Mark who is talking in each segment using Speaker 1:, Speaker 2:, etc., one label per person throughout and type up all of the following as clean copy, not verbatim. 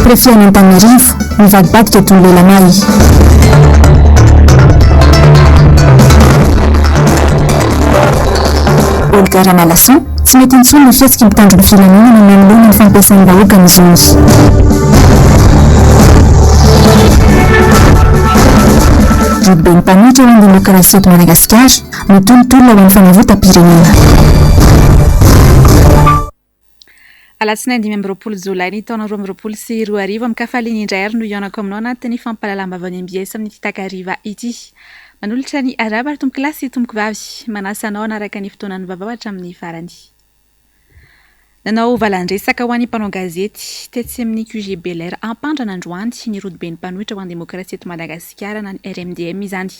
Speaker 1: préfet any Antananarivo mivadibadika eto ny lelanay. Olga Ramalason tsy mety intsony ny fihetsika mpitandro ny filaminana manoloana ny fampiasan'ny vahoaka amin'izany. Robe ny mpanohitra ho any demokrasia eto Madagasikara mitonitolona ho an'ny fanavotam-pirenena.
Speaker 2: Alatsinainy 5 Jolay taona 2024 amin'ny kafaliny indray ary no ianako aminao anatin'ny fampalalam-bavany MBS amin'ny fitakariva ity. Manolotra ny araba tompoko kilasy tompoko vavy manasanao anaraka ny fotoanan'ny vaovao hatramin'ny farany. Nanao valandresaka ho an'ny mpanao gazety tetsy amin'ny QG Belair ampandrana androany ny rodoben'ny mpanohitra ho an'ny demokrasia eto Madagasikara na ny RMDM izany.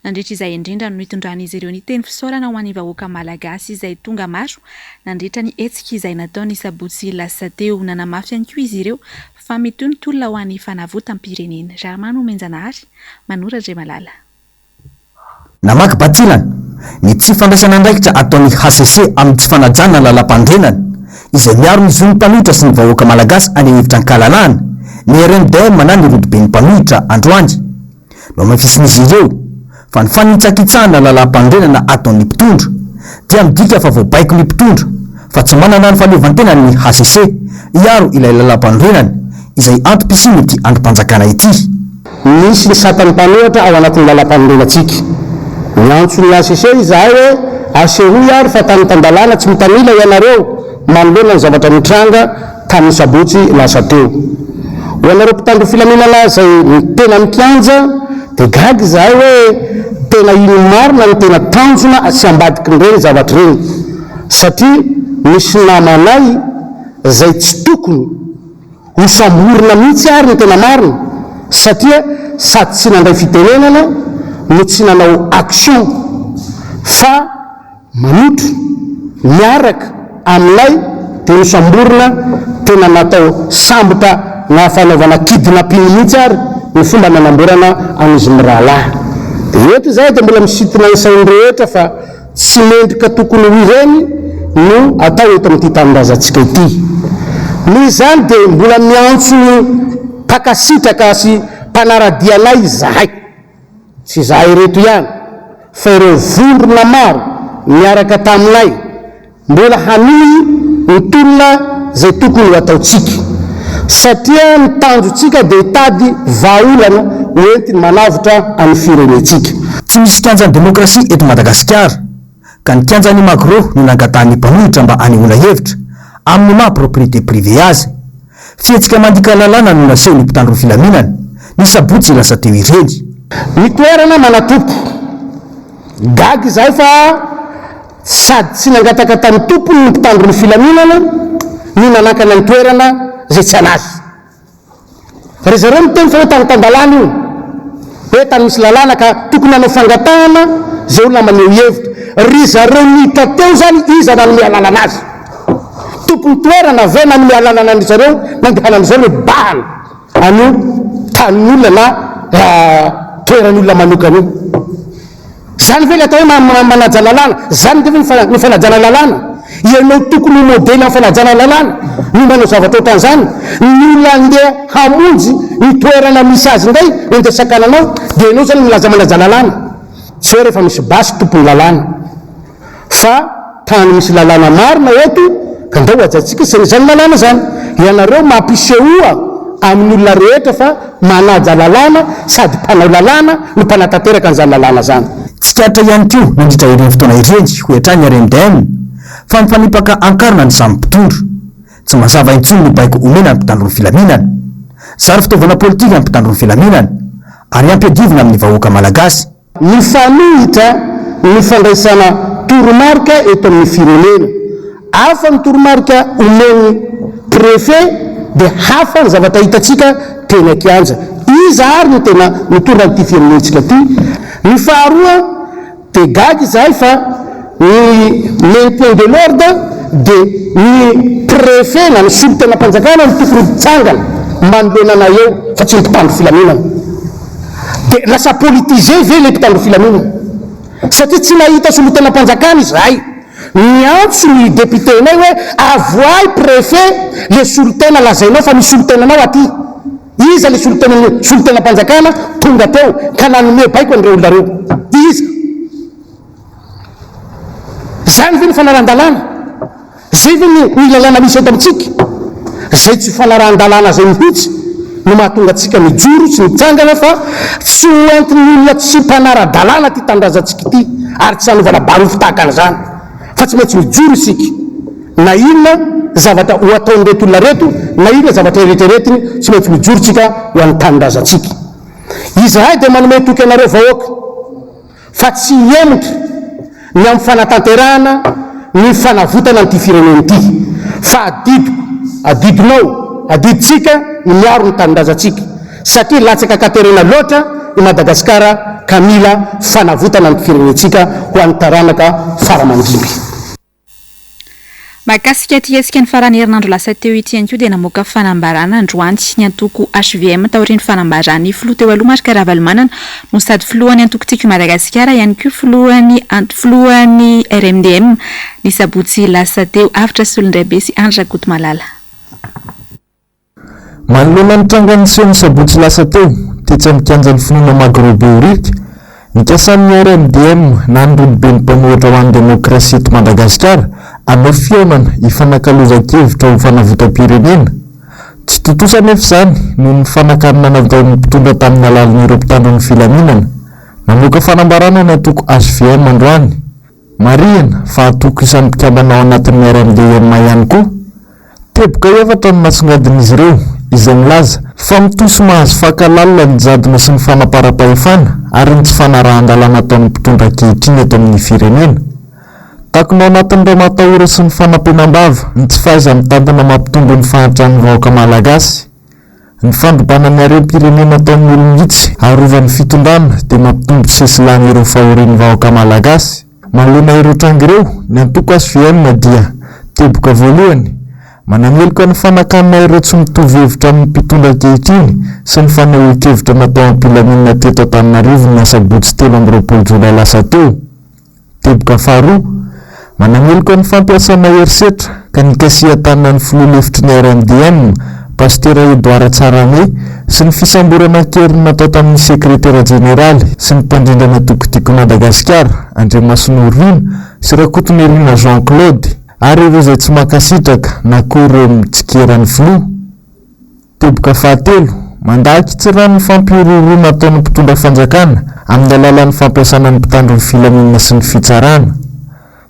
Speaker 2: Nandritra izay indrindra no nitondran'izy ireo ny teny fisaorana ho an'ny vahoaka malagasy izay tonga maro nandritra ny hetsika izay nataony sabotsy lasa teo nanamafy ihany koa izy ireo fa mitonitolona ho an'ny fanavotam-pirenena. Jarmano Menjanahary Manora Malala.
Speaker 3: Namaky batilana ny tsy fandraisana andraikitra ataon'ny HCC amin'ny tsy fanajana lalam-pandrenana izay miaro ny zon'ny mpanohitra sy ny vahoaka malagasy any hevitra ny kalalahana ny RMDM na ny rodoben'ny mpanohitra androany no mafisin'izy ireo fa ny fanitsakitsahana lalam-pandrenana ataon'ny mpitondra dia midika fa voabaiko ny mpitondra fa tsy manana ny fahaleovantena ny HCC iaro ilay lalam-pandrenana izay antom-pisiny ity androm-panjakana ity.
Speaker 4: Misy ny satan'ny mpanohitra ao anatin'ny lalam-pandrenantsika. Ny antson'ny HCC izahay hoe aseho iary fa tany tandalana tsy mitanila ianareo manoloana ny zavatra mitranga tamin'ny sabotsy lasa teo. Ho anareo mpitandro filaminana izay tena mikianja dia gaga izahay hoe tena iny marina ny tena tanjona sy ambadiky nireny zavatra reny satria misy namanay izay tsy tokony ho samborina mihitsy ary ny tena marina satria sady tsy nandray fitenenana no tsy nanao action fa manotro miaraka aminay dia nosamborina tena natao sambotra na fanaovana kidnapping mihitsy ary ny fomba nanamborana an'izy mirahalahy. Dia eto izay dia mbola misitina isainy rehetra fa tsy mendrika tokony ho ireny no atao eto amin'ity tanindrazantsika ity. Noho izany dia mbola miantso mpakasitraka sy mpanaradianay izahay tsy izahay reto ihany fa ireo vondrona maro miaraka taminay mbola hanihy ny tolona izay tokony ho ataotsika satria ny tanjotsika dia hitady vahaolana hoentiny manavotra amin'ny firenentsika.
Speaker 3: Tsy misy kianjan'ny demokrasia eto Madagasikara ka ny kianjan'ny Macron no nangatahany mpanohitra mba hanehoana hevitra amin'ny maha propriété privé azy. Fihetsika mandika lalàna no nasehony mpitandro filaminana ny sabotsy lasa teo ireny.
Speaker 4: Ny toerana manatopo gaga izay fa sady tsy nangataka tamin'ny tompony ny mpitandro ny filaminana no nanakana ny toerana izay tsy anazy. Ry zareo miteny fa hoe tany tandalana io hoe tany misy lalàna ka tokony hanao fangatahana izay olona maneho hevitra. Ry zareo nita teo zany iza nanome alalana azy tompony toerana ve nanome alalana ny zareo nandehanany zareo hoe bahana anio tanin'olona na toeran'olona manokana io. Zany ve le atao hoe manaja lalàna zany dia ny fanajana lalàna ianao tokony modely amin'ny fanajana lalàna no manao zavatra ohatran'izany ny olona andeha hamonjy ny toerana misy azy indray endesakananao dia ianao zany milaza manaja lalàna tsy hoe rehefa misy basy tompony lalàna fa tany misy lalàna marina eto ka ndao ajantsika sy zany lalàna zany ianareo mampisehoa amin'ny olona rehetra fa manaja lalàna sady mpanao lalàna no mpanatateraka an'izany lalàna zany.
Speaker 3: Tsikatra ihany koa nandritra ireny fotoana ireny ho hatrany RMDM fa mifanipaka ankarona ny samy mpitondro tsy mazava intsony ny baiko omena ny mpitandro ny filaminana zary fitaovana politika ny mpitandro ny filaminana ary ampiadivina amin'ny vahoaka malagasy.
Speaker 4: Ny fanohitra ny fandraisana toromarika eto amin'ny firenena hafa ny toromarika omeny préfet dia hafa ny zavatra hitatsika tena kianja iza ary no tena mitorona n'ity firenentsika ty. Ny faharoa dia gaga izahay fa ny maintien de l'ordre dia ny préfet na ny solotena mpanjakana ny tokony hitsangana manoloanana eo fa tsy ny mpitandro filaminana dia lasa politiser ve le mpitandro filaminana satria tsy nahita solotena mpanjakana izahay miantso ny députénay hoe avoay préfet le solotena lazainao fa misy solotenanao aty, iza le solotenam-panjakana tonga teo ka nanome baiko an'ireo olona reo, iza zany ve ny fanarahan-dalàna, zay ve ny lalàna misy eto amitsika, zay tsy fanarahan-dalàna zay mihitsy no mahatonga atsika mijoro tsy mitsangana fa tsy hoentin'ny olona tsy mpanara-dalàna ty tanindrazantsika ity ary tsy hanovana barofo tahaka an'izany fa tsy maintsy mijoro isika na inona zavatra ho ataon'reto olona reto na inona zavatra eretreretiny tsy maintsy mijoro tsika ho an'ny tanindrazantsika. Izahay dia manome toky anareo vahoaka fa tsy emotra ny amin'ny fanatanterahana ny fanavotana n'ity firenena ity fa adidinao adiditsika miaro ny tanindrazantsika satria latsaka katerena loatra i Madagasikara ka mila fanavotana ny firenentsika ho an'ny taranaka faramandimby.
Speaker 2: Mahakasika ty hetsika ny farany herinandro lasa teo ity ihany koa dia namoaka fanambarana androany ny antoko HVM taorian'ny fanambarany filoha teo aloha Marika Ravalomanana no sady filohan'ny antoko tiako Madagasikara ihany koa filohan'ny RMDM ny sabotsy lasa teo avitra sy olon-draibe sy Andra Kotomalala.
Speaker 5: Manoloana ny trangany seho ny sabotsy lasa teo tetsy amikanjan'ny finoana Magrobeorika nikasan'ny RMDM nandrolobe ny mpamoatra ho an'ny demokrasia eto Madagasikara anao fionana ifanakaloza-kevitra ho fanavotam-pirenena. Tsy totosa nefa izany noho ny fanakarana nataon'ny mpitondra tamin'ny alalan'ireo mpitandron'ny filaminana. Namoaka fanambarana ny antoko HVM androany. Marihana fa atoko isan'ny mpikambana ao anatin'ny RMDM ihany koa. Teboka efatra no nasongadin'izy ireo izay milaza fa mitoso mahazo fankalalina ny jadona sy ny fanapara-pahefana ary ny tsy fanarahan-dalàna ataon'ny mpitondra ankehitriny eto amin'ny firenena. Takonao anatin'ireo matahora sy ny fanampenam-bava ny tsy fahaiza mitantana mampitondro ny fahantrany vahoaka malagasy. Ny fandrobanany harem-pirenena ataon'ny olon-gitsy arovan'ny fitondrana dia mampitondro sesilany ireo fahorian'ny vahoaka malagasy. Manoloana ireo trango ireo ny antoko HVM dia teboka voalohany manameloka ny fanakanana ireo tsy mitovy hevitra amin'ny mpitondra ankehitriny sy ny fanehoan-kevitra natao am-pilaminana teto Antananarivo ny sabotsy 13 Jolay lasa teo. Teboka faharoa manameloka ny fampiasana herisetra ka nikasihan-tanana ny filoha lefitry ny RMDM Pasteur Edouard Tsarame sy ny fisamborana keriny natao tamin'ny sekretera jeneraly sy ny mpandrindrana tokotiko Madagasikara Andriamasinao Rina sy Rakotonelina Jean-Claude ary ireo izay tsy mankasitraka na koa ireo mitsikerany filoha. Teboka fahatelo mandahaka tsy rano ny fampiororo nataon'ny mpitondra fanjakana amin'ny alalan'ny fampiasana ny mpitandron'ny filaminana sy ny fitsarana.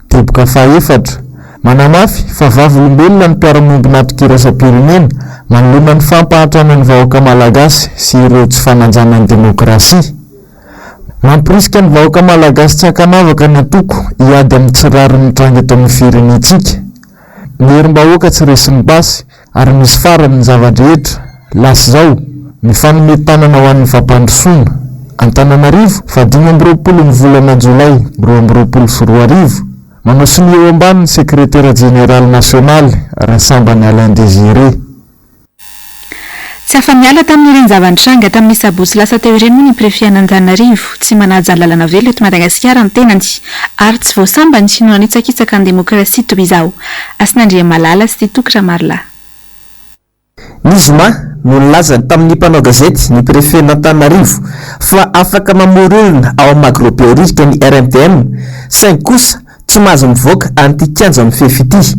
Speaker 5: Teboka fahaefatra manamafy fa vavolombelona ny mpiara-monimby nato-kiraisa-pirenena manoloana ny fampahatrana ny vahoaka malagasy sy ireo tsy fananjana ny demokrasia. Mampirisika ny vahoaka malagasy tsy ankanavaka ny antoko hiady amin'ny tsirarin'ny tranga eto amin'ny firenentsika. Ny herim-bahoaka tsy resin'ny basy ary misy farany ny zava-drehetra lasa izao ny fanometanana ho an'ny fampandrosoana. Antananarivo fa 5 ny volana Jolay 2024. Manao sy ny eo ambany ny sekretera jeneraly nasionaly Rassambany Alain Désiré.
Speaker 2: Tsy afa-miala tamin'ireny zava-nitranga tamin'ny sabotsy lasa teo ireny moa ny prefet Antananarivo tsy manaja ny lalana velona eto Madagasikara ny tenany ary tsy voasambany sy no anitsakitsaka ny demokrasia toy izao. Asin'Andriamalala sy Tokra Marla.
Speaker 3: Ny zoma no nilazany tamin'ny mpanao gazety ny prefet n'Antananarivo fa afaka mamory olona ao amin'ny Magrobeorika ny RMDM saingy kosa tsy mahazo mivoaka an'ity kianja amin'ny fefy ity.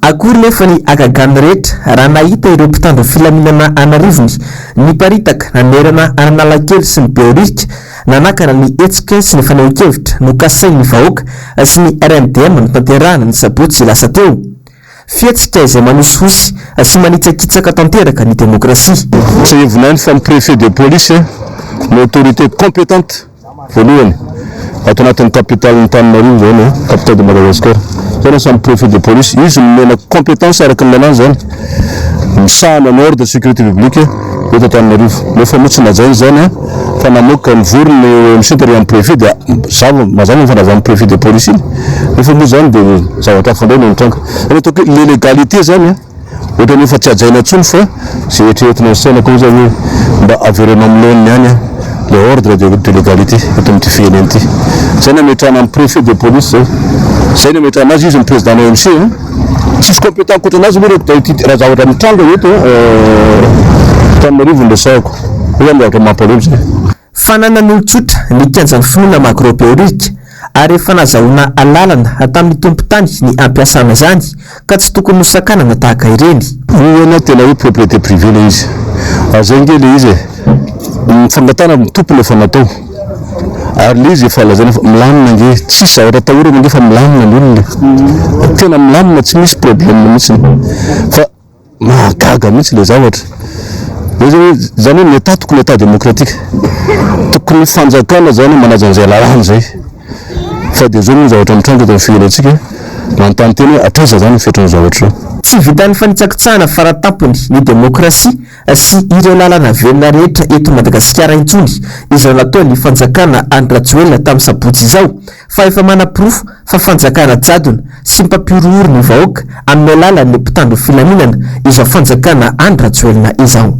Speaker 3: Akory nefa ny akagany rehetra raha nahita ireo mpitandro filaminana anarivony ny paritaka nanerana Analakely sy ny Beorika nanakana ny hetsika sy ny fanehoan-kevitra no kasainy ny vahoaka sy ny RMDM no tanterahana ny sabotsy lasa teo. Fietsika izay manosihosy sy manitsakitsaka tanteraka ny demokrasia.
Speaker 6: Tsy hevonany fa ny préfet de police ny autorité compétente voalohany ato anatin'ny capitale Antananarivo zany capitale de Madagascar zany samy préfet de police izy nomena compétence araka ny lalàna zany misahana ny ordre de sécurité publique eto Antananarivo nefa moa tsy najainy zany fa namoaka ny vorony misintary amin'ny préfet dia mazava ny fanazan'ny préfet de police iny nefa moa zany dia zavatra hafa indray no nitranga zany atao hoe l'illégalité zany ohatra nefa tsy ajaina intsony fa zay eritreretina ny saina koa zany mba averenao amin'ny lohany ihany le ordre de légalité eto amin'ity firenena ity zany ametrahana amin'ny préfet de police zay. zay ny mety anazy izy ny président na OMC tsisy compétent koatra anazy moa raha zavatra mitranga eto Antananarivo ndresako hoe zavatra mampalemy zay.
Speaker 3: Fananan'olotsotra ny kianjan'ny finoana magrobeorika ary efa nazahoana alalana tamin'ny tompo-tany ny ampiasana izany ka tsy tokony hosakanana tahaka ireny.
Speaker 6: Io tena hoe propriété privée le izy. Zay nge le izy mifangatana amin'ny tompony efa natao. Ary le izy efa lazana milamina nge tsisy zavatra atahorana nge fa milamina ny olona. Tena milamina tsy misy problème mihitsy. Fa mahagaga mihitsy le zavatra. Zany hoe l'état tokony état démocratique. Tokony fanjakana zany manaja an'izay lalàna zay. Fa dia zao ny zavatra mitranga eto amin'ny firenentsika manontany teny hoe atraiza zany fetrany zavatra.
Speaker 3: Tsy vitan'ny fanitsakitsahana faratampony ny demokrasia sy ireo lalana velona rehetra eto Madagasikara intsony izay nataon'ny fanjakana Andry Rajoelina tamin'ny sabotsy izao fa efa manam-pirofo fa fanjakana jadona sy mpampihorohoro ny vahoaka amin'ny alalan'ny mpitandro filaminana izao fanjakana Andry Rajoelina izao.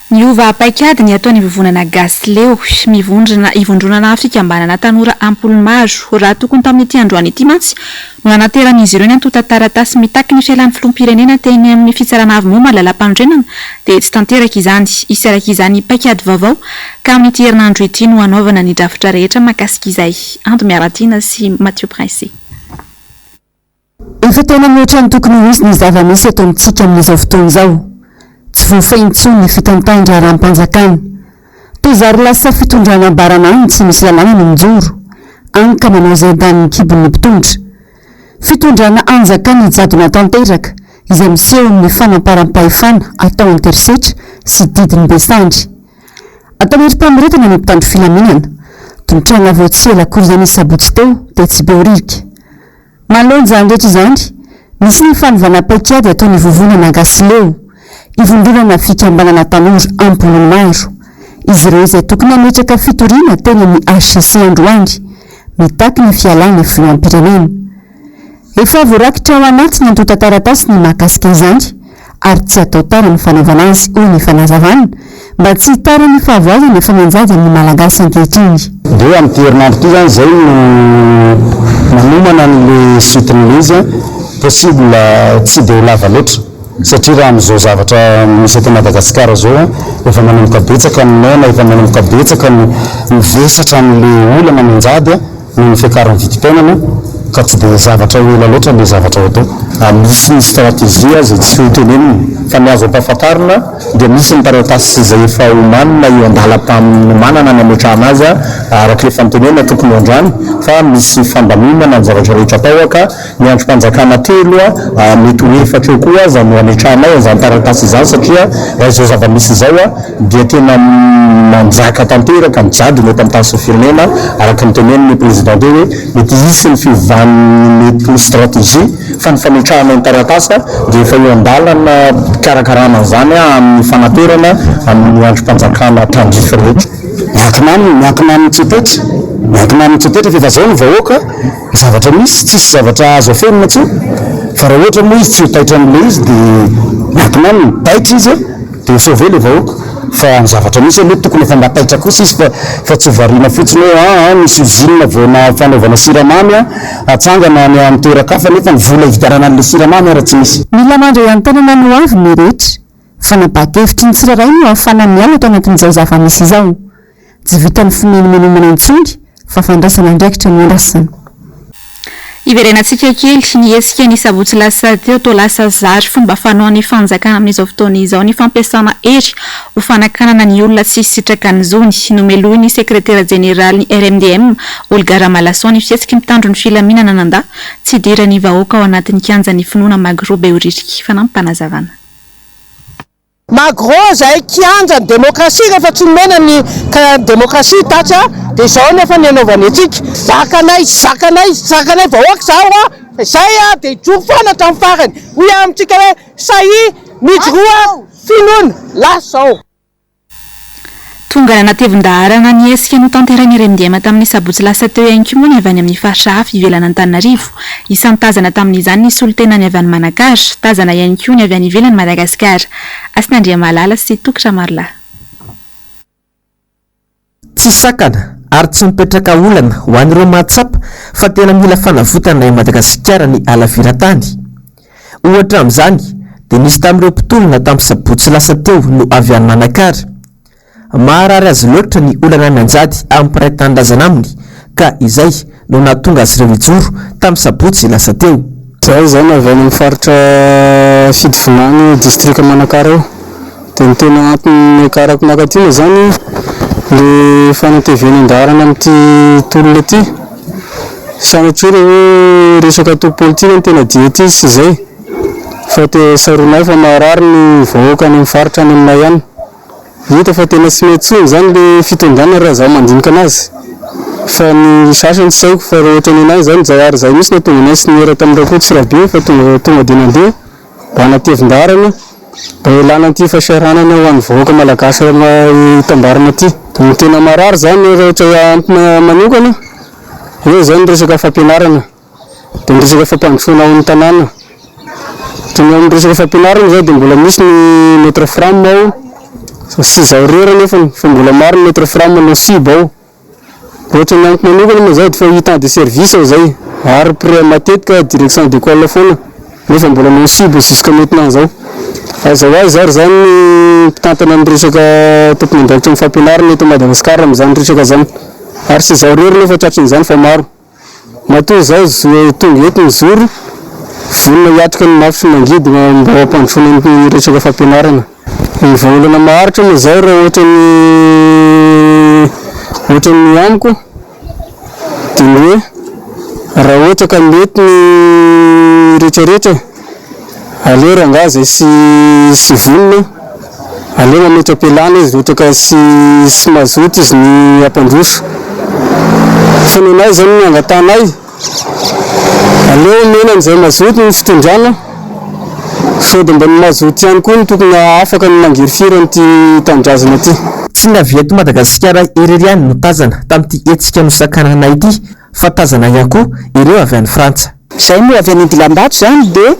Speaker 2: Ny ova paikady ny ataon'ny vovonana gasy leo ivondronana fikambanana tanora ampolony maro raha tokony tamin'ity androany ity mantsy no anateran'izy ireo ny antota taratasy mitaky ny fialan'ny filoham-pirenena teny amin'ny fitsarana avy moa malalam-pandrenana dia tsy tanteraka izany isy araka izany paikady vaovao ka amin'ity herinandro ity no hanaovana ny drafitra rehetra mahakasika izay. Ando Miaratina sy Mathieu Prince.
Speaker 1: Efa tena mihoatra ny tokony ho izy ny zava-misy eto amintsika amin'izao fotoana izao. Tsy voafehintsony ny fitantandra raha-mpanjakana. Toy zary lasa fitondrana baranany tsy misy lalàna ny mijoro. Any ka manao izay daniny kibon'ny mpitondra. Fitondrana anjakana jadona tanteraka izay miseho amin'ny fanamparam-pahefana atao anterisetra sy didiny besandry. Atao herim-pamoretana ny mpitandro filaminana. Tongotrana voatsela akory izany sabotsy teo dia tsy beorika. Mahalony izany rehetra izany, misy ny fanovana paikady ataon'ny vovonana gasy leo. Ivondronana fikambanana tanora ampolony maro. Izy ireo izay tokony hametraka fitoriana teny amin'ny HCC androany mitaky ny fialana filoham-pirenena. Efa voarakitra ao anaty ny antota taratasy ny mahakasika izany ary tsy atao tara ny fanaovana azy hoy ny fanazavana mba tsy hitara ny fahavoazana efa manjady amin'ny malagasy ankehitriny.
Speaker 4: Dia amin'ny herinandro ity zany zay no manomana n'le sotiny izy possible tsy dia lava loatra. Satria raha amin'izao zavatra misy eto Madagasikara zao efa manomboka betsaka ny nona efa manomboka betsaka ny mivesatra amin'le olana manjady ny fiakaran'ny vidim-piainana ka tsy dia zavatra ela loatra le zavatra atao. Misy ny stratégie zay tsy hoteneniny fa ny azo ampahafantarina dia misy ny taratasy izay efa homanina eo andalam-pamanana ny ametrahana azy araka le fanotenena tokony andrany fa misy fandaminana ny zavatra rehetra atao ka ny androm-panjakana telo mety ho efatra eo koa aza no ametrahanao izany taratasy izany satria raha izao zava-misy izao dia tena manjaka tanteraka ny jadona eto amin'ny tany sy firenena araka ny teneniny président de hoe mety hisy ny fiovan'ny mety stratégie fa ny fametrahana ny taratasy dia efa eo andalana karakarana zany amin'ny fanaterana amin'ny androm-panjakana tandrify rehetra. Miankina amin'ny tsotretra fa zao ny vahoaka zavatra misy tsisy zavatra azo afenina tsy fa raha ohatra moa izy tsy hotaitra amin'le izy dia miankina amin'ny taitra izy dia sauver le vahoaka fa ny zavatra misy mety tokony efa mbataitra kosa izy fa tsy variana fotsiny hoe misy usine voana fanaovana siramamy atsangana ny amin'ny toeran-kafa nefa ny vola hividarana an'le siramamy raha tsy misy.
Speaker 1: Mila mandray amin'ny tanana no avy ny rehetra fa nabaka-hevitry ny tsiraray no ahafana miala ato anatin'izao zava-misy izao. Tsy vitan'ny fimenomena intsony fa fandraisana andraikitra no andrasana.
Speaker 2: Iverenantsika kely ny hetsika ny sabotsy lasa teo to lasa zary fomba fanaon'ny fanjakana amin'izao fotoana izao ny fampiasana hery ho fanakanana ny olona tsy sitraka ny zony nomelohy ny sekretera jeneraly ny RMDM Olga Ramallasson ny fihetsika mitandro ny filaminana nanda tsy idirany vahoaka ao anatin'ny kianjan'ny finoana Magro Beoririka fanampanazavana.
Speaker 7: Magro zay kianja ny demokrasia rehefa tsy nomena ny demokrasia tatra dia izao nefa ny anaovany atsika zakanay vahoaka zaho zay dia jogo foana hatramin'ny farany hoy amintsika hoe sahy mijoroa finoana lasa zao.
Speaker 2: Tonga nanatevin-daharana ny hesika no tanterany RMDM tamin'ny sabotsy lasa teo ihany koa moa ny avy any amin'ny faritra hafa ivelany Antananarivo. Isan'ny tazana tamin'izany ny solon-tenany avy any Manakara, tazana ihany koa ny avy any ivelany Madagasikara. Asin'Andriamalala sy Tokotry Marla.
Speaker 3: Tsy sakana ary tsy mipetraka olana ho an'ireo mahatsapa fa tena mila fanavotana i Madagasikara ny alaviran-tany. Ohatra amin'izany dia nisy tamin'ireo mpitolona tamin'ny sabotsy lasa teo no avy any Manakary. Maharary azy loatra ny olana mianjady amin'ny mpiray tanindrazana aminy ka izay no nahatonga azy ireo ijoro tamin'ny sabotsy lasa teo.
Speaker 8: Zaho zany avy any amin'ny faritra Fidivinany distrika Manakary eo. Dia ny tena antony akarako nakaty zany le fanatevenandarana amin'ity tolona ity. Sanatria hoe resaka atao politika ny tena dia ity sy izay. Fa te saronay fa maharary ny vahoaka any amin'ny faritra any aminay ihany. Hita fa tena tsy mety tsony zany le fitondràna raha zaho mandinika anazy. Fa ny sasany tsy haiko fa raha ohatra ny anahy zany zay ary zay misy na tonga anay sy nihera tamin'ny rakotsy rabe fa tonga dia nandeha mba natevin-darana mba ilana an'ity fahasaranana ho an'ny vahoaka malagasy hitambarana ity. Ny tena marary zany raha ohatra ampina manokana eo zany resaka fampianarana dia ny resaka fampandrosoana ao amin'ny tanàna. Ny amin'ny resaka fampianarana zao dia mbola misy ny maître Fram ao sy izaho rera nefa fa mbola maro ny maître Fram no siba ao. Ohatra ny amiko manokana moa zao dia fa hitan de service ao zay ary pré matetika direction d'école foana nefa mbola no siba jusqu'à maintenant zao. Azaho azy zary zany ny mpitantana ny resaka tompon'andraikitra amin'ny fampianarana eto Madagasikara amin'izany resaka zany. Ary sy izaho rera nefa tratrin'izany fa maro. Matoa zao tonga eto ny zoro vonona hiatrika ny mafy sy mangidy mba hampandrosoana ny resaka fampianarana. Ny vahaolana maharitra moa zao raha ohatra ny amiko dia ny hoe raha ohatra ka mety ny rehetrarehetra aleo rangahy zay sy vonona aleo mametra am-pialana izy ohatra ka sy mazoto izy ny ampandroso. Fa ny anay zany ny angatanay aleo mena n'izay mazoto ny fitondrana sao dia mba ny mazoto ihany koa ny tokony afaka ny mangirifiry an'ity tanindrazana ity.
Speaker 3: Tsy navy eto Madagasikara irery ihany no tazana tamin'ity hetsika nosakanana ity fa tazana ihany koa ireo avy any Frantsa.
Speaker 1: Izay moa avy any Indilambato zany dia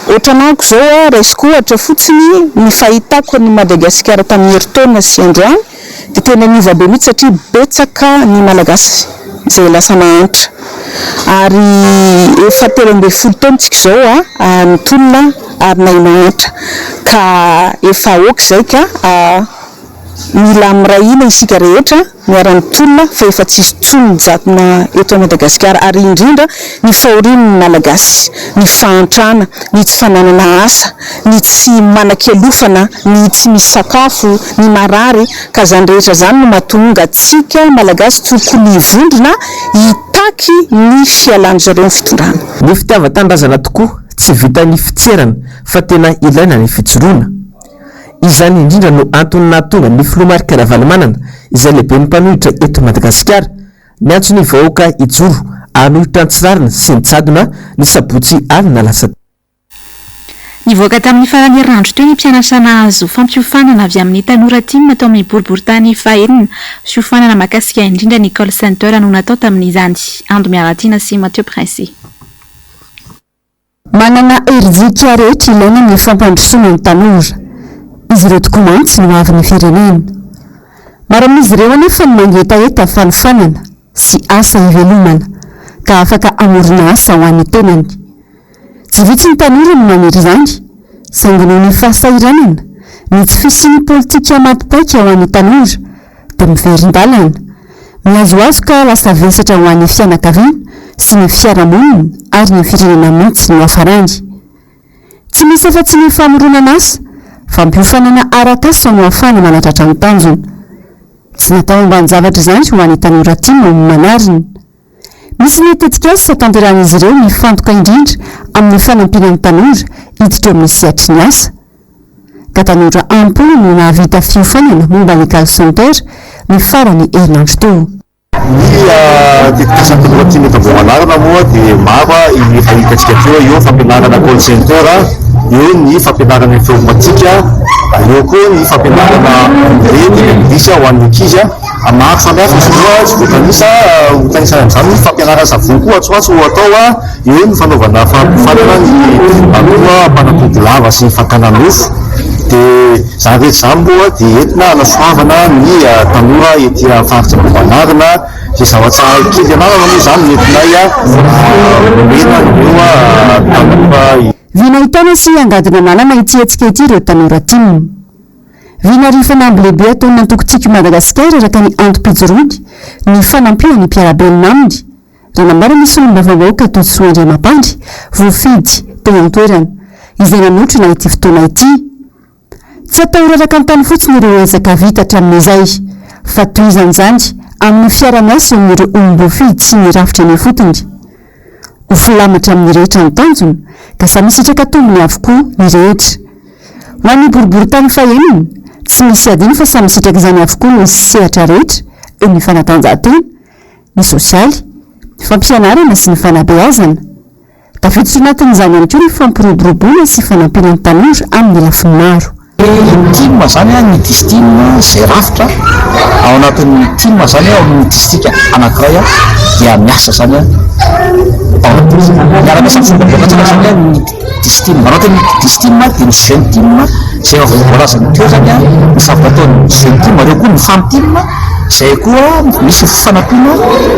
Speaker 1: ohatranako zao raisiko ohatra fotsiny ny fahitako ny Madagasikara tamin'ny herintaona sy androany dia tena niva be mihitsy satria betsaka ny malagasy izay lasa nahantra. Ary efa 13 taona tsika zao nitolona ary nay nahantra ka efa aoka izay ka mila mirahina isika rehetra miara-nitolona fa efa tsisy tsony jatona eto Madagasikara ary indrindra ny fahorian'ny malagasy, ny fahantrana, ny tsy fananana asa, ny tsy manan-kialofana, ny tsy misy sakafo, ny marary ka zany rehetra zany no mahatonga atsika malagasy tokony hivondrona hitaky ny fialan'ny zareo ny fitondrana.
Speaker 3: Ny fitiavan-tanindrazana tokoa tsy vitan'ny fitserana fa tena ilaina ny fijoroana. Izany indrindra no antony nahatonga ny filoha Marc Ravalomanana izay lehibe ny mpanohitra eto Madagasikara ny antony vahoaka ijoro anohitra antsirarina sy nijadona ny sabotsy alina lasa.
Speaker 2: Nivoaka tamin'ny farany herinandro teo ny mpianatra nahazo fampiofanana avy amin'ny tanora timy natao amin'ny boriboritany fahaenina fiofanana mahakasika indrindra ny call center no natao tamin'izany. Ando Miaratina sy Mathieu Prince.
Speaker 1: Manana herijika rehetra ilaina ny fampandrosoana ny tanora. Izy ireo tokoa mantsy no avy ny firenena. Maro amin'izy ireo anefa ny mangetaeta fanofanana sy asa hivelomana ka afaka amorona asa ho an'ny tenany. Tsy vitsy ny tanora no maniry izany, saingy noho ny fahasahiranana, ny tsy fisian'ny politika matipaika ho an'ny tanora dia miverin-dalana. Miazoazo ka lasa vesatra ho an'ny fianakaviana sy ny fiarahamonina ary ny firenena mihitsy no hafarangy. Tsy misy afa-tsy ny famoronana asa fa mpiofanana araka-asa no ahafahana manatratra ny tanjona. Tsy natao ambanin-javatra izany ho an'ny tanora tiana no manarina. Misy ny tetika asa tanteran'izy ireo mifantoka indrindra amin'ny fanampinan'ny tanora hiditra amin'ny sehatry ny asa. Ka tanora ampolo no nahavita fiofanana momba ny call center ny farany herinandro teo.
Speaker 6: Ny tetikasa tanora tiana eto Ambohimanarana moa dia maro ny fahitatsika teo eo fampianarana call center, eo ny fampianarana informatika, eo koa ny fampianarana reny misy ho an'ny ankizy maro samihafa izy io tsy voatanisa amin'izany ny fampianarana savony koa atsoatso atao eo ny fanaovana fampifanana ny aloha mpanatody lava sy fakana nofo. dia zavety zamboa dia entina anasoavana ny tanora ety faritra Bovanarina izay zava-tsahay kely anarana moa zany nentinay omena ireo tanora.
Speaker 1: Vinahitana sy angadina manana itsihetsika ity ireo tanora timina. Vinary fanamby lehibe ataony nantokontsika Madagasikara araka ny antom-pijorony ny fanampina ny mpiarabenina aminy. Raha nambara misy olom-bavavahoaka toy Soandriamampandry voafidy teny an-toerana izay nanotrana ity fotoana ity. Tsy atao raraka amin'ny tany fotsiny ireo ezaka vita hatramin'izay fa toy izany amin'ny fiara-miasa eo amin'ireo olom-boafidy sy ny rafitra ny fotony. Ho filamatra amin'ny rehetra ny tanjona ka samy misitraka tombony avokoa ny rehetra. Ho an'ny boribory-tany fahenina tsy misy adino fa samy misitraka izany avokoa ny sehatra rehetra eo ny fanatanjahantena, ny sosialy, ny fampianarana sy ny fanabeazana. Tafiditra anatin'izany ihany koa ny fampiroboroboana sy fanampiana ny tanora amin'ny lafiny maro.
Speaker 3: Team zany ny district izay rafitra ao anatin'ny team zany ao amin'ny district anankiray dia miasa zany miara-miasa fomba belatsaka zany ny district anatin'ny district dia ny jeune team izay voalazany teo zany ny zava-ataon'ny jeune team ireo koa ny femme team izay koa misy fifanampiana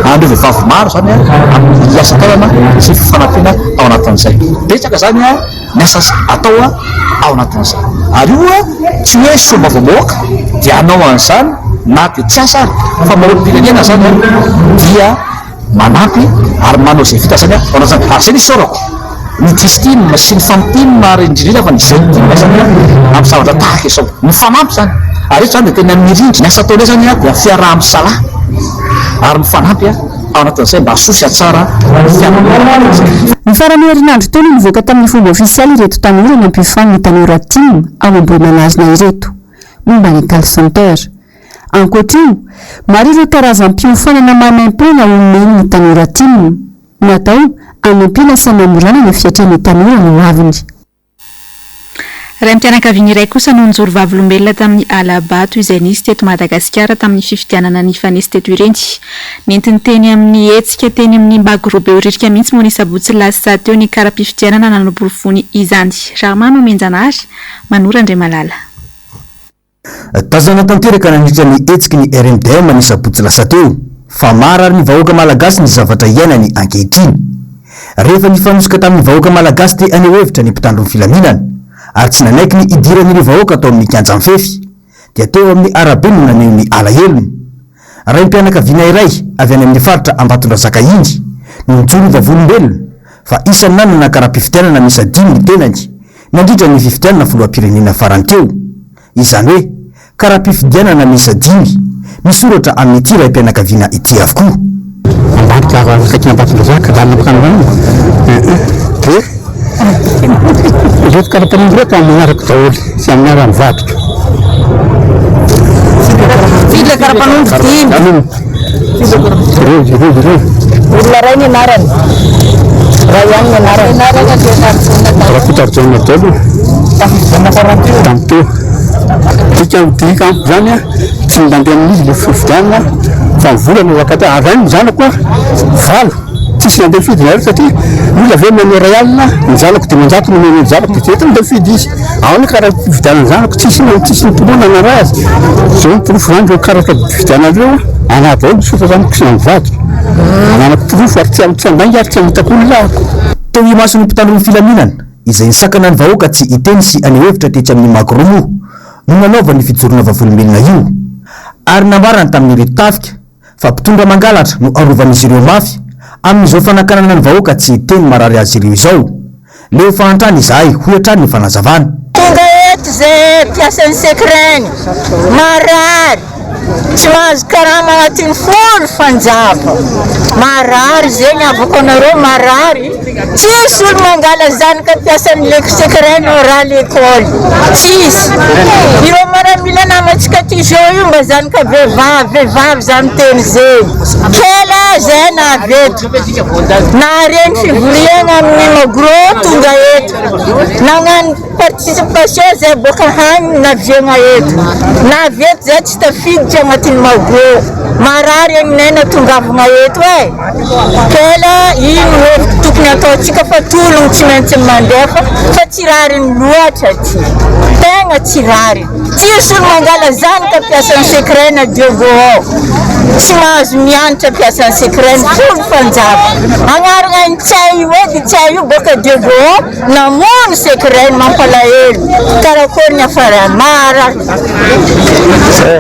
Speaker 3: amin'ireo vehivavy maro zany amin'ny asa tanana sy fifanampiana ao anatin'izay. Betsaka zany ny asa atao ao anatin'izay. Ary io tsy hoe sombavavoaka dia anao an'izany na dia tsy asa fa maolo-pirenena zany dia manampy ary manao izay vita zany ao anatin'izany. Ary izay ny isaorako ny district sy ny femme team ary indrindra fa ny jeune team zany amin'ny zavatra tahaka izao ny fanampy zany. Ary zany dia tena mirindry ny asa ataonay zany dia fiaraha-misalaha ary mifanampy ao anatin'izay mba asosy tsara
Speaker 1: ny farany herinandro telo nivoaka tamin'ny fomba ofisialy ireto tanora nampifany ny tanora team ao ambony-manazona ireto momba ny call center. Ankoatr'io maro ireo karazam-piofanana manaim-pona omeny ny tanora team natao hanampiana sy hanamorana ny fiatrany tanora no aviny.
Speaker 2: Raha mpianakaviana iray kosa no nijoro vavolombelona tamin'ny Alabato izay nisy teto Madagasikara tamin'ny fifidianana ny fanesy teto ireny. Nentiny teny amin'ny hetsika teny amin'ny Mbagorobe Oririka mihitsy moa ny sabotsy lasa teo ny kara-pifidianana nanoborofon'ny izany. Ramano Menjanary, Manora Andriamalala.
Speaker 3: Tazana tanteraka nandritra ny hetsiky ny RMDM ny sabotsy lasa teo fa maro ary ny vahoaka malagasy ny zavatra iainany ankehitriny. Rehefa nifanosika tamin'ny vahoaka malagasy te aneo hevitra ny mpitandro ny filaminana ary tsy nanaiky ny idiran'ireo vahoaka atao amin'ny kianja mifefy dia teo amin'ny arabe no naneho ny alahelony. Ray mpianakaviana iray avy any amin'ny faritra Ambatondrazaka Indry no nijoro vavolombelona fa isan'ny nanana kara-pifidianana misy 5 ny tenany nandritra ny fifidianana filoham-pirenena farany teo. Izany hoe kara-pifidianana misy 5 misoratra amin'ny ity ray mpianakaviana ity avokoa.
Speaker 4: Ireto karapanondro reto manaraka daholo sy amin'ny ara mivadika.
Speaker 1: Fidla karapanondro dimy. Olona ray ny anarany. Ray ihany ny anarany.
Speaker 4: Raha fitarjona daholo. Tamin'ny teo. Dika midika amiko zany tsy mandeha amin'izy le fifidianana fa volana vakata avy ny zanako valo. Tsisy nandeha fidy nareo satria olona avy manao ray alina ny zanako dia manjato no meno ny zanako dia teto mandeha fidy izy. Ao ny karaha fifidianana zanako tsisy ny tomboana na azy. Zao ny pirofo zany ireo karaka fifidianana ireo anaty ao misotra zanako sy navadika. Ananako pirofo ary tsy andainga ary tsy ahitako olona lahako.
Speaker 3: Teo imason'ny mpitandron'ny filaminana izay nisakana ny vahoaka tsy hiteny sy aneho hevitra tetry amin'ny Makoromo no nanaova ny fijorona vavolombelona io ary nambarany tamin'ireto tafika fa mpitondra mangalatra no arovan'izy ireo mafy amin'izao fanakanana ny vahoaka tsy hiteny marary azy ireo izao. Leo fahantrany izahay ho hatrany ny fanazavana.
Speaker 9: Tonga eto izay mpiasan'ny sekreny marary tsy mahazo karama anatin'ny folo fanjava marary zegny avako anareo marary tsisy olo mangala zanaka mpiasan'ny leko sekreny raha lekôly tsisy ireo maramila namatsika ty zao io mba zanaka vehivavy zany teny zegny kela zay naveto na reny fivoriana amin'ny magro tonga eto nagnano participation zay boka hany naviagna eto naveto zay tsy tafiditra agnatin'ny magro marary aminay tongavagna eto e kela ino hoe tokony ataontsika fa tologno tsy maintsy mandefa fa tsy rariny loatra ty. tegna tsy rary tsisy olo mangala zany ka piasan'ny secret na Diogo tsy mahazo mianatra piasan'ny secret folo fanjava agnarana ny tsay io edy tsay io boka Diogo namono secret mampalahelo karakory ny afarany marary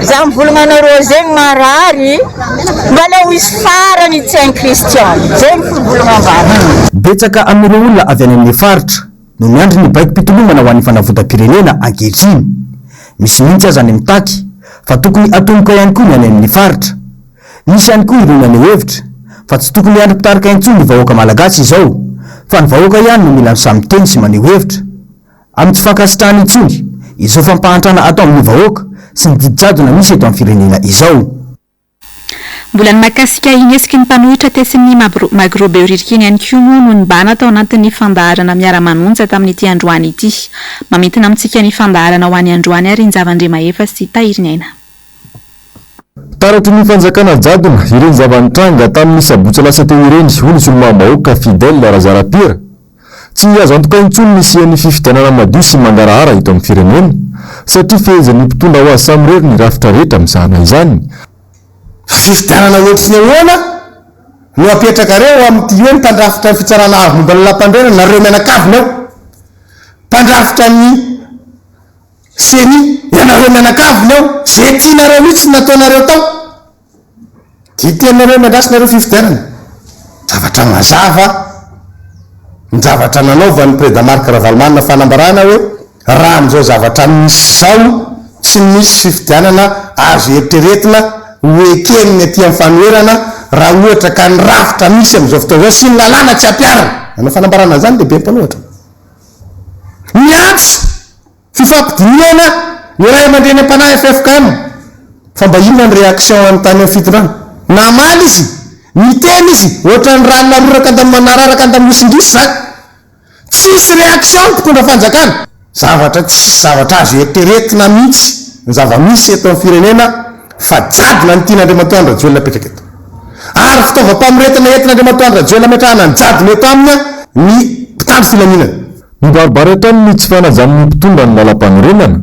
Speaker 9: za mivolagna anareo zegny marary mbala ho isy farany tsainy Kristiany zegny fivolagna ambany
Speaker 3: betsaka amin'ireo olona avy any amin'ny faritra no miandry ny baiki-pitolomana ho an'ny fanavotam-pirenena ankehitriny misy mihitsy aza any mitaky fa tokony atomboka ihany koa ny any amin'ny faritra misy ihany koa ireo ny hevitra fa tsy tokony androm-pitarika intsony ny vahoaka malagasy izao fa ny vahoaka ihany no mila ny samy teny sy maneho hevitra amin'ny tsy fankasitrahany intsony izao fampahantrana atao amin'ny vahoaka sy ny didijadona misy eto amin'ny firenena izao.
Speaker 2: Mbola ny mahakasika inesika ny mpanohitra tesin'ny magrobeoririkiny ihany koa moa no nibana tao anatin'ny fandaharana miara-manonja tamin'ity androany ity mamintina amintsika ny fandaharana ho an'ny androany ary ny zavandremahefa sy tahiriny aina.
Speaker 5: Taratry ny fanjakana jadona ireny zavanitranga tamin'ny sabotsy lasa teo ireny hono sy olomam-bahoaka Fidèle Razarapira tsy azo antoka intsony nisian'ny fifidianana madio sy mangarahara eto amin'ny firenena satria fehezan'ny mpitondra ho azy samy rery ny rafitra rehetra mizahana izany.
Speaker 4: Fifidianana ohatriny ahoana no apetraka reo amin'ity hoe mpandrafitra ny fitsarana avy momba ny lampandrenana nareo mianakavina ao mpandrafitra ny seni ianareo mianakavina ao zay tianareo mihitsy nataonareo tao ty tenareo miandrasinareo fifidianana zavatra mazava ny zavatra nanaovan'ny président Marc Ravalomanina fanambarana hoe raha amin'izao zavatra misy zao tsy misy fifidianana azo eritreretina hoekeniny aty amin'ny fanoerana raha ohatra ka ny rafitra misy amin'izao fotoana zao sy ny lalàna tsy ampiarana anao fanambarana zany lehibe mpanohatra miantso fifampidiniana ny ray aman-dreny am-panahy FFKM fa mba inona ny réaction amin'ny tany amin'ny fitondrana namaly izy miteny izy ohatra ny rano naroraka andamanararaka andamosindrisy zany tsisy réaction mpitondra fanjakana zavatra tsy zavatra azo eritreretina mihitsy ny zava-misy eto amin'ny firenena fa jadona ny tian'Andriamanitra Androajoelina apetraka eto ary fitaovam-pamoretana entin'Andriamanitra Androajoelina ametrahana ny jadona eto amina ny mpitandro filaminana
Speaker 5: mibaribary atrany tsy fanajan'ny mpitondra ny lalam-panorenana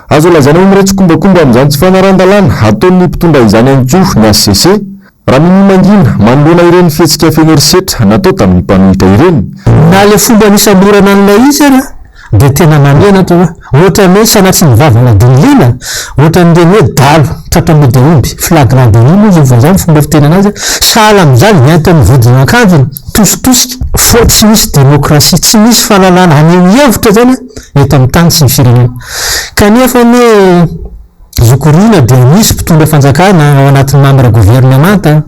Speaker 5: azo lazaina hoe miretsi-kombakomba amin'izany tsy fanaran-dalàna ataon'ny mpitondra izany ankoho ny ACC raha mimangina manoloana ireny fihetsika fenerisetra natao tamin'ny mpanohitra ireny
Speaker 7: na le fomba misamborana an'ilay izy ara dia tena manenatra hoe ohatra ny hoe sanatsy ny vavana dinilina ohatra n'ireny hoe dalo tratra mody omby flagrant délit moa zay vao zany fomba fiteny anazy sahala amin'izany mianto amin'ny vodina akanjony tositosika fa tsy misy demokrasia tsy misy fahalalana aneo hevitra zany eto amin'ny tany sy ny firenena kanefa ny zokorina dia misy mpitondra fanjakana ao anatin'ny membre gouvernemanta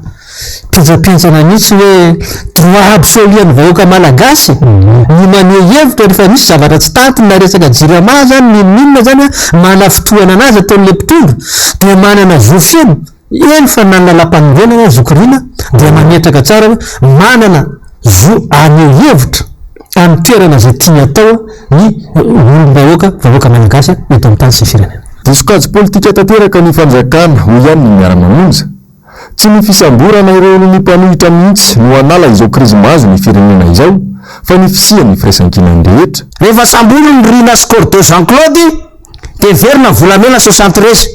Speaker 7: pijapintsana mihitsy hoe droit absolu ny vahoaka malagasy ny maneho hevitra rehefa misy zavatra tsy tantiny na resaka jirama zany ninona zany mana fotoana anazy ataon'le mpitondra dia manana zofino eny fa nanana lam-panorenana zokorina dia mametraka tsara hoe manana aneho hevitra amin'ny toerana zay tiany atao ny olom-bahoaka malagasy eto amin'ny tany sy firenena.
Speaker 5: Disokajo politika tanteraka ny fanjakana ho ihany ny miara-mamonja tsy ny fisamborana ireo ny mpanohitra mihitsy no anala izao krizy mahazo ny firenena izao fa ny fisian'ny firaisan-kinany rehetra
Speaker 4: rehefa sambolo ny Rina Scordo Jean-Claude dia verina volamena 73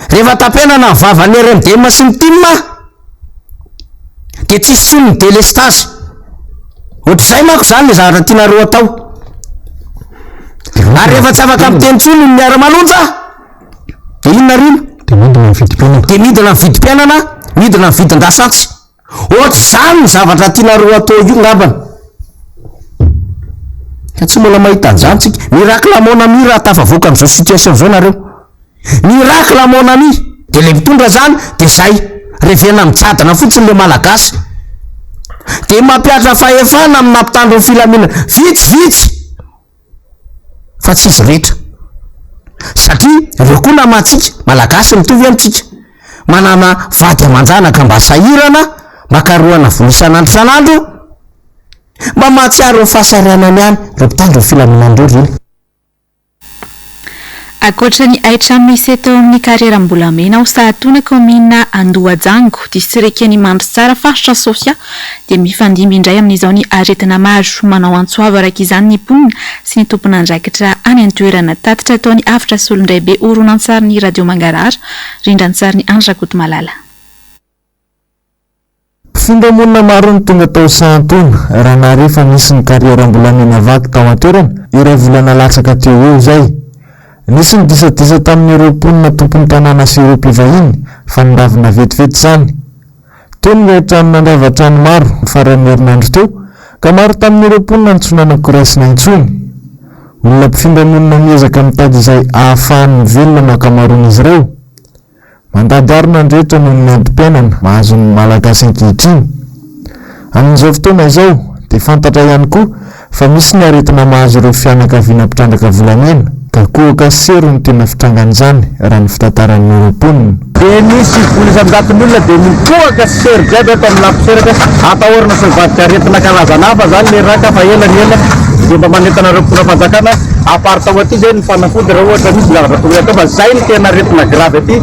Speaker 4: rehefa tapenana ny vavany RMDM sy ny TIM dia tsisy tsony ny délestage ohatr'izay manko zany le zavatra tianareo atao ary rehefa tsy afaka miteny tsony ny miara-manonja dia inona rino dia midina ny vidim-piainana midina ny vidin-dasatsy ohatr'izany ny zavatra tianareo atao io ngambana ka tsy mbola mahita an'izany tsika miracle mon ami raha tafavoaka amin'izao situation zao nareo miracle mon ami dia le mitondra zany dia zay revena mijadana fotsiny le malagasy dia mampiatra fahefana amin'ny mampitandro ny filaminana vitsivitsy fa tsy izy rehetra satria ireo koa namatsika malagasy mitovy amintsika manana vady aman-janaka mba sahirana mba karohana vola isan'andro isan'andro mba mahatsiaro ny fahasaranany ihany ireo mpitandro ny filaminandreo reny.
Speaker 2: Ankoatra ny aitrano misy eto amin'ny Karieram-Bolamena ao Sahatona komina Andohajango distrika ny Mandritsara faritra Sofia dia mifandimby indray amin'izao ny aretina maro manao antsoava araka izany ny mponina sy ny tompon'andraikitra any an-toerana tatitra ataony afitra solondray be horonan-tsary Radio Mangarara rindran-tsary ny Andrakot Malala.
Speaker 5: Mpifindramonina maro ny tonga tao Sahatona raha narefa nisy ny Karieram-Bolamena vaky tao an-toerana iray volana latsaka teo eo izay. Nisy ny disadisa tamin'ireo mponina tompon'ny tanàna sy ireo mpivahiny fa niravina vetivety izany. Teo ny trano nandrava trano maro faran'ny herinandro teo ka maro tamin'ireo mponina nitsonana koraisina intsony. Olona mpifindranonina miezaka mitady izay ahafahany velona no akamaroan'izy ireo. Mandady arina andrehetra noho ny antom-piainana mahazo ny malagasy ankehitriny. Amin'izao fotoana izao dia fantatra ihany koa fa misy ny aretina mahazo ireo fianakaviana mpitrandraka volamena ka kohaka sery ny tena fitrangan'izany raha ny fitantaran'ny ireo mponina.
Speaker 4: Dia misy polisan-datin'olona dia mikohaka sery jiaby ato amin'ny lafiseraka atahorana sy mivadika aretina karazana hafa zany le raka fa ela ny ela dia mba manentana ireo mpona fanjakana apart tao aty zay ny fanafody raha ohatra misy zavatra tonga atao fa zay ny tena aretina grave aty.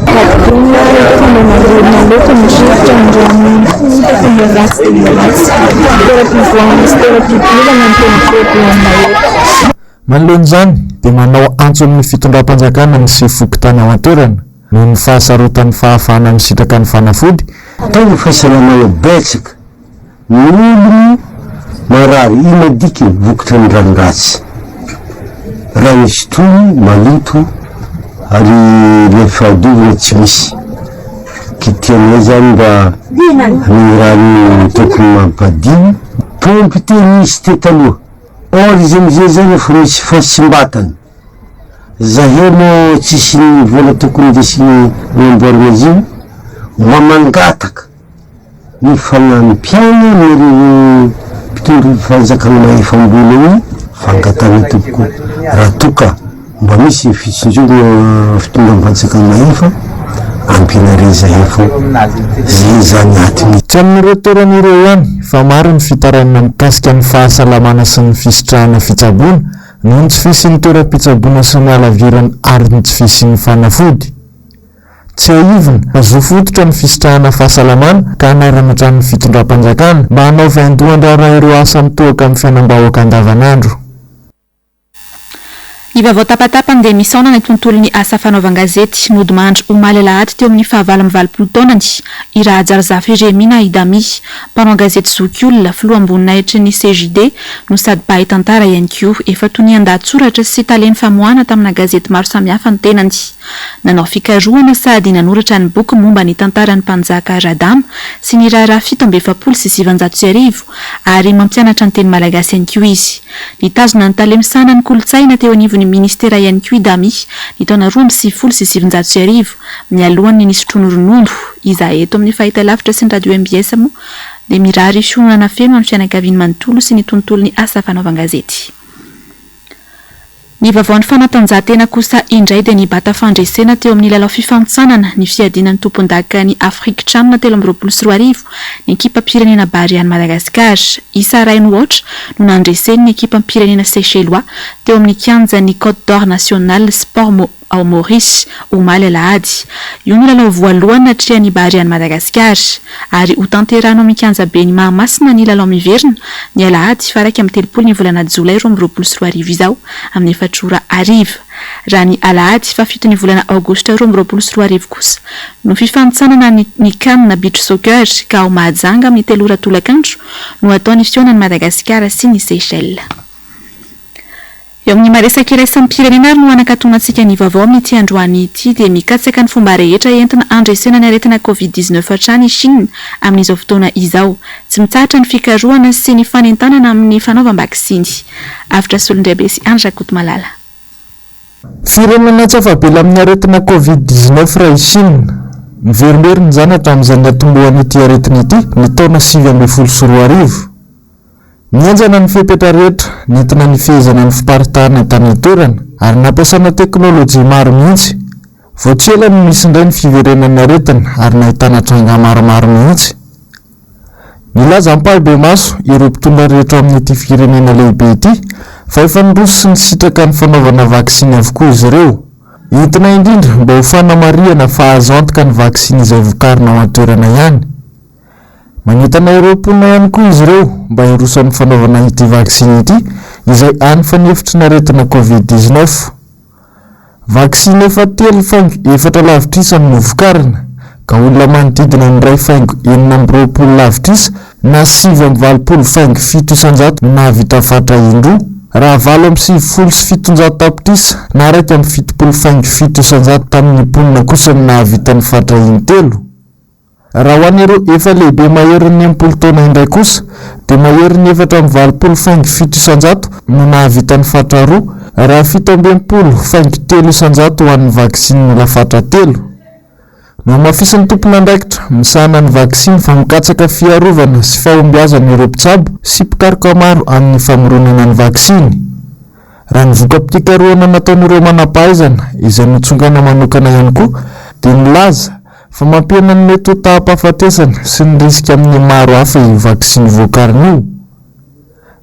Speaker 5: Manoloan'izany dia manao antso amin'ny fitondram-panjakana ny sefoky tany ao an-toerana noho ny fahasarotan'ny fahafahana misitraka ny fanafody.
Speaker 10: Tao ny fahasalamana betsaka ny olony marary ina diky vokotra ny ranoratsy raha misy toy maloto ary le fahadiovana tsy misy kitianay zany mba ny rano tokony mampadio pompy te misy te taloha or izy amizay zany efa misy fahasimbatany zaheno tsisy ny vola tokony ndesiny namboarina izy io mba mangataka ny fanampiana nyreo mpitondro fanjakana mahefam-bola io fangatana tompoko raha toka mba misy fitsinjovana fitondram-panjakana mahefa ampinare zahefo zay zany atiny.
Speaker 5: Tsy amin'ireo toeran'ireo ihany fa maro ny fitaranana mikasika ny fahasalamana sy ny fisitrahana fitsaboana noho ny tsy fisian'ny toeram-pitsaboana sy ny alavirana ary ny tsy fisian'ny fanafody. Tsy aivina fa zo fototra ny fisitrahana fahasalamana ka anairana ny fitondram-panjakana mba hanao fiandohan-draharaha ireo asa mitohaka amin'ny fiainam-bahoaka andavanandro.
Speaker 2: Ny vaovao tapatapany dia misaonana ny tontolon'ny asa fanaovan-gazety mody mandro omaly alahady teo amin'ny 7 taonany i Rahajarizafy Jeremina Idami mpanao gazety Zokiolona filoha amboninaitry ny CJD no sady bahay tantara ihany koa efa toy ny andahatsoratra sy taleny famoahana tamina gazety maro samihafa ny tenany. Nanao fikarohana sady nanoratra ny boky momba ny tantaran'ny mpanjaka Radama sy ny raharaha 770 sy 700 ary mampianatra ny teny malagasy ihany koa izy. Nitazona ny talemsana ny kolotsaina teo anivon'ny ministera ihany koa Idami ny taona 2010 sy 700 mialohan'ny nisy tronoron'ombo izahay eto amin'ny fahitalavitra sy ny radio MBS moa dia mirary fionana feno amin'ny fianakaviany manontolo sy ny tontolon'ny asa fanaovan-gazety. Ny vaovao ny fanatanjahantena kosa indray dia ny bata fandresena teo amin'ny lalao fifanitsanana ny fiadinan'ny tompon-daka ny Afrika Tranona 2024 ny ekipa pirenena Bariany Madagasikara isa rainy ohatra no nandresen'ny ekipa pirenena Seychellois teo amin'ny kianja ny Côte d'Or National Sport ao Maurice omaly alahady. Io no lalao voalohany natrehan'ny Bariany Madagasikara ary ho tanterahana amin'ny kianja be ny Mahamasina ny lalao miverina ny alahady faraka amin'ny 30 ny volana Jolay 2024 izao amin'ny 4 ariva. Raha ny alahady fa 7 ny volana Aogositra 2024 kosa no fifanitsanana ny CAN na beach soccer ka ao Mahajanga amin'ny 3 tolakandro no ataony fionan'ny Madagasikara sy ny Seychelles. Eo amin'ny maresaka iraisan'ny pirenena no anakatonantsika ny vaovao amin'ity androany ity dia mikatsaka ny fomba rehetra entina andresena ny aretina COVID-19 hatrany Chine amin'izao fotoana izao. Tsy mitsahatra ny fikarohana sy ny fanentanana amin'ny fanaovam-bakisiny. Afitra solondray sy Andrakot Malala.
Speaker 5: Firenena tsy afabela amin'ny aretina COVID-19 raha i Chine. Miverimbery ny zanatra amin'izay natombohany ity aretina ity ny taona 2012. Nianjana ny fepetra rehetra nentina ny fehezana ny fiparitahana tany an-toerana ary nampiasana teknôlôjia maro mihitsy. Voatsela no misy indray ny fiverenan'ny aretina ary nahitana tranga maromaro mihitsy. Milaza ampahabe maso ireo mpitondra rehetra amin'ity firenena lehibe ity fa efa nirosy sy nisitraka ny fanaovana vaksiny avokoa izy ireo. entina indrindra mba ho fanamariana fa azo antoka ny vaksiny izay vokarina ao an-toerana ihany. Manentana ireo mponina ihany koa izy ireo mba hirosan'ny fanaovana ity vaksiny ity izay any fanefitry naretina Covid-19. Vaksiny efa 3.4 lavitrisa no vokarina ka olona manodidina ny 2.9 lavitrisa na 7.7 isanjato navita fatra indroa, raha 7.7 tapitrisa na 7.7 isanjato tamin'ny mponina kosa navita ny fatra intelo. Raha ho an'ireo efa lehibe maherin'ny 80 taona indray kosa dia maherin'ny 4.7 isanjato no nahavita ny fatra roa, raha 17.3 isanjato ho an'ny vaksiny lafatra telo. No mafisin'ny tompona andraikitra misahana ny vaksiny fa mikatsaka fiarovana sy fahombiazana ireo mpitsabo sy mpikaroka maro amin'ny famoronana ny vaksiny. Raha ny voka-pikarohana nataon'ireo manam-pahaizana izay notsongana manokana ihany koa dia nilaza fa mampiana ny mety ho taham-pahafatesana sy ny risika amin'ny maro hafa io vaksiny vokarina io.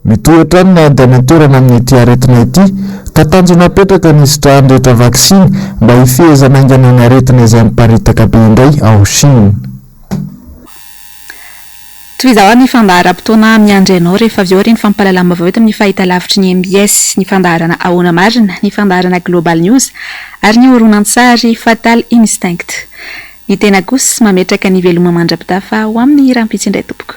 Speaker 5: Mety ho hatrany ny adany toerana amin'ny ity aretina ity ka tanjona apetraka ny isitra andrehetra vaksiny mba hifehezana aingana ny aretina izay miparitaka be indray ao Chine.
Speaker 2: Toy izao ny fandaharam-potoana miandry ianao rehefa avy eo ary ny fampalalana vaovao eto amin'ny fahitalavitry ny MBS, ny fandaharana ahoana marina, ny fandaharana Global News ary ny horonan-tsary Fatal Instinct. Ny tena kosa mametraka ny veloma mandrapitafa ho amin'ny rampitsy indray tompoko.